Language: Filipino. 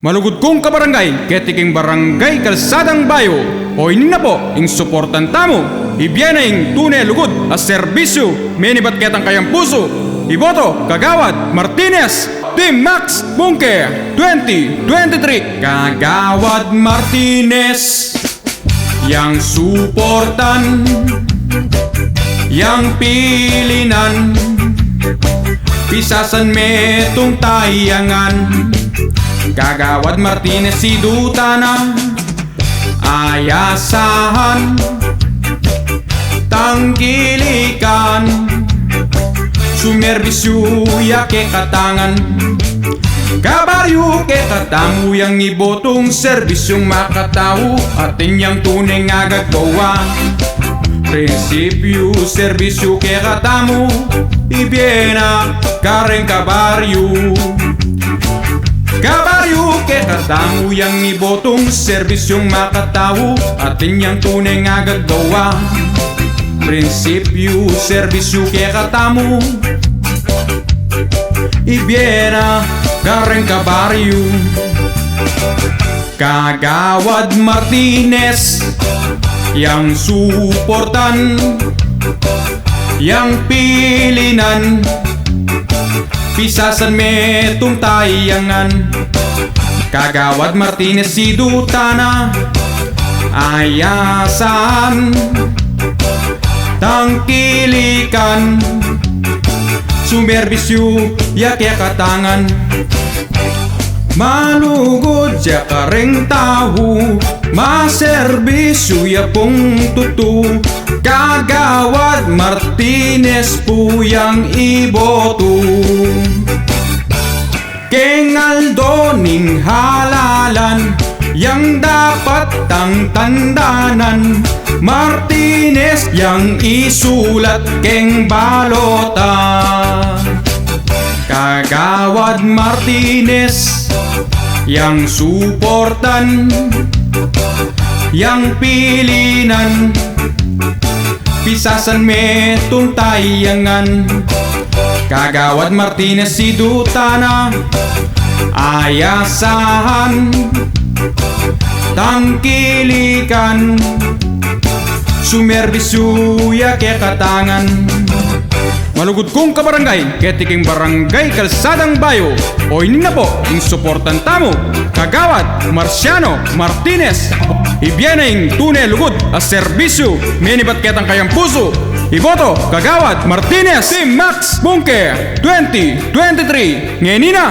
Malugod kong kabarangay, ketiking barangay kalsadang bayo. O ini na po, ing suportan tamo. Ibiyana ing tunay lugod as serbisyo. Menibat ketang kayang puso. Iboto, Kagawad Martinez. Team Max Bunker 2023. Kagawad Martinez. Yang suportan, yang pilinan. Pisasan metong tayangan. Kagawad Martinez si Dutana. Ayasahan, tangkilikan, sumerbisyo ya ke katangan. Kabaryo ke katamu yang ibotong serbisyong makatao atin yang tunay nga gagawa. Prinsipyo serbisyo ke katamu ibiena kareng kabaryo. Kabaryo ke katamu yang ibotong serbisyong makatao atin yang tunay nga gagawa. Prinsipyo serbisyo ke katamu ibiena kareng kabaryo. Kagawad Martinez yang suportan, yang pilinan. Pisasan metong tayangan. Kagawad Martinez si Dutana. Ayasan, tangkilikan, sumerbisyo ya kaya katangan. Malugod ya kareng tahu, maserbisyo ya pong tutu. Kagawad Martinez po yang iboto. Kengaldo ning halalan, yang dapat tang tandanan. Martinez yang isulat keng balota. Kagawad Martinez yang suportan, yang pilinan. Pisasan metong tayangan. Kagawad Martinez si Dutana. Ayasahan, tangkilikan, sumerbisyo ya ke katangan. Malugod kong kabarangay, ketiking barangay kalsadang bayo. O ini na po, ing suportan tamo. Kagawad Marciano Martinez. Ibiyana ing tunay lugod as serbisyo. Menibat ketang kayang puso. Iboto, Kagawad Martinez. Team Max Bunker 2023. Ngayon na.